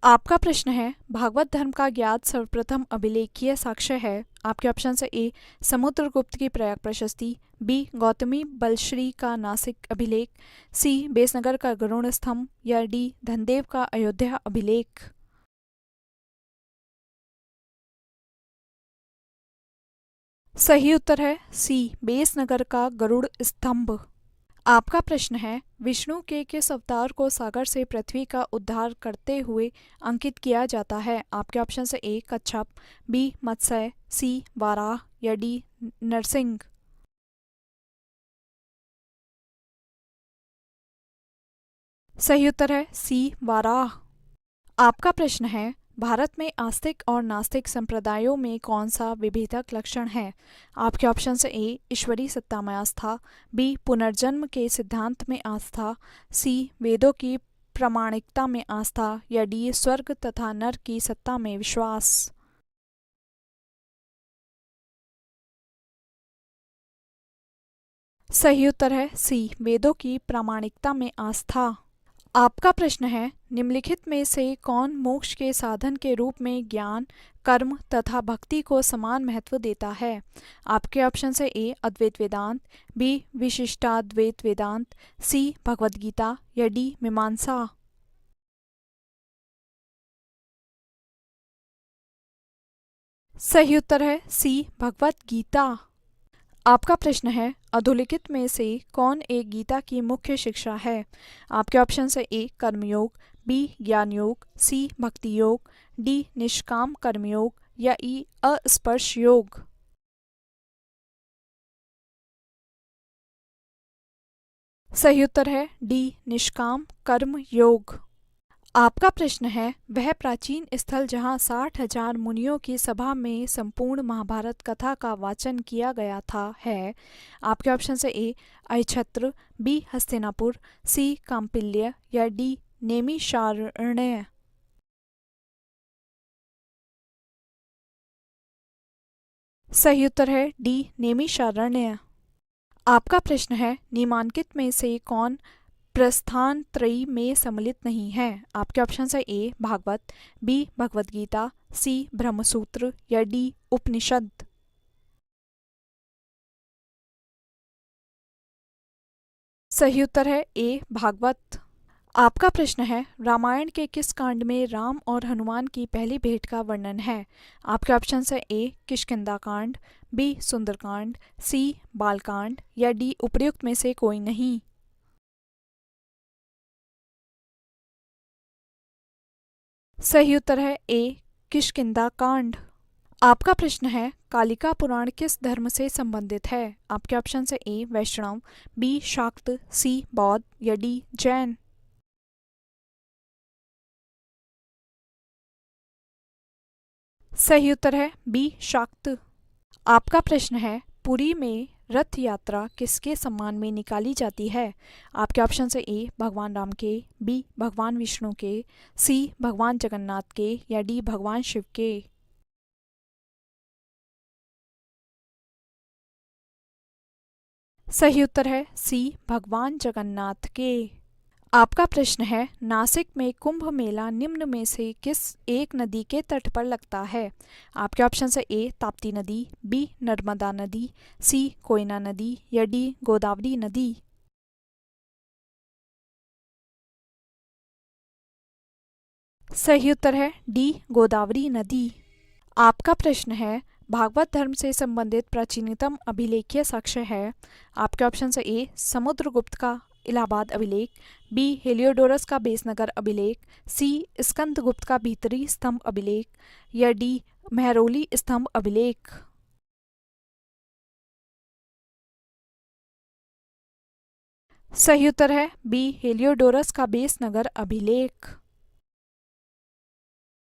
आपका प्रश्न है, भागवत धर्म का ज्ञात सर्वप्रथम अभिलेखीय साक्ष्य है। आपके ऑप्शन है ए समुद्रगुप्त की प्रयाग प्रशस्ति, बी गौतमी बलश्री का नासिक अभिलेख, सी बेसनगर का गरुड़ स्तंभ या डी धनदेव का अयोध्या अभिलेख। सही उत्तर है सी बेसनगर का गरुड़ स्तंभ। आपका प्रश्न है, विष्णु के किस अवतार को सागर से पृथ्वी का उद्धार करते हुए अंकित किया जाता है। आपके ऑप्शन है ए कच्छप, बी मत्स्य, सी वाराह या डी नरसिंह। सही उत्तर है सी वाराह। आपका प्रश्न है, भारत में आस्तिक और नास्तिक संप्रदायों में कौन सा विभेदक लक्षण है। आपके ऑप्शन है ए ईश्वरी सत्ता में आस्था, बी पुनर्जन्म के सिद्धांत में आस्था, सी वेदों की प्रामाणिकता में आस्था या डी स्वर्ग तथा नर की सत्ता में विश्वास। सही उत्तर है सी वेदों की प्रामाणिकता में आस्था। आपका प्रश्न है, निम्नलिखित में से कौन मोक्ष के साधन के रूप में ज्ञान, कर्म तथा भक्ति को समान महत्व देता है। आपके ऑप्शन है ए अद्वैत वेदांत, बी विशिष्टाद्वैत वेदांत, सी भगवद गीता या डी मीमांसा। सही उत्तर है सी भगवद गीता। आपका प्रश्न है, अधोलिखित में से कौन एक गीता की मुख्य शिक्षा है। आपके ऑप्शन है ए कर्मयोग, बी ज्ञान योग, सी भक्ति योग, डी निष्काम कर्मयोग या ई अस्पर्श योग। सही उत्तर है डी निष्काम कर्म योग। आपका प्रश्न है, वह प्राचीन स्थल जहाँ 60,000 मुनियों की सभा में संपूर्ण महाभारत कथा का वाचन किया गया था है। आपके ऑप्शन है ए अहिछत्र, बी हस्तिनापुर, सी काम्पिल्य या डी नैमिषारण्य। सही उत्तर है डी नैमिषारण्य। आपका प्रश्न है, निम्नांकित में से कौन प्रस्थान त्रयी में सम्मिलित नहीं है। आपके ऑप्शन है ए भागवत, बी भगवद गीता, सी ब्रह्मसूत्र या डी उपनिषद। सही उत्तर है ए भागवत। आपका प्रश्न है, रामायण के किस कांड में राम और हनुमान की पहली भेंट का वर्णन है। आपके ऑप्शन है ए किष्किंधा कांड, बी सुंदरकांड, सी बालकांड या डी उपर्युक्त में से कोई नहीं। सही उत्तर है ए किष्किंधा कांड। आपका प्रश्न है, कालिका पुराण किस धर्म से संबंधित है। आपके ऑप्शन है ए वैष्णव, बी शाक्त, सी बौद्ध या डी जैन। सही उत्तर है बी शाक्त। आपका प्रश्न है, पुरी में रथ यात्रा किसके सम्मान में निकाली जाती है। आपके ऑप्शन है ए भगवान राम के, बी भगवान विष्णु के, सी भगवान जगन्नाथ के या डी भगवान शिव के। सही उत्तर है सी भगवान जगन्नाथ के। आपका प्रश्न है, नासिक में कुंभ मेला निम्न में से किस एक नदी के तट पर लगता है। आपके ऑप्शन है ए ताप्ती नदी, बी नर्मदा नदी, सी कोयना नदी या डी गोदावरी नदी। सही उत्तर है डी गोदावरी नदी। आपका प्रश्न है, भागवत धर्म से संबंधित प्राचीनतम अभिलेखीय साक्ष्य है। आपके ऑप्शन है ए समुद्रगुप्त का इलाहाबाद अभिलेख, बी हेलियोडोरस का बेसनगर अभिलेख, सी स्कंदगुप्त का भीतरी स्तंभ अभिलेख या डी मेहरौली स्तंभ अभिलेख। सही उत्तर है बी हेलियोडोरस का बेसनगर अभिलेख।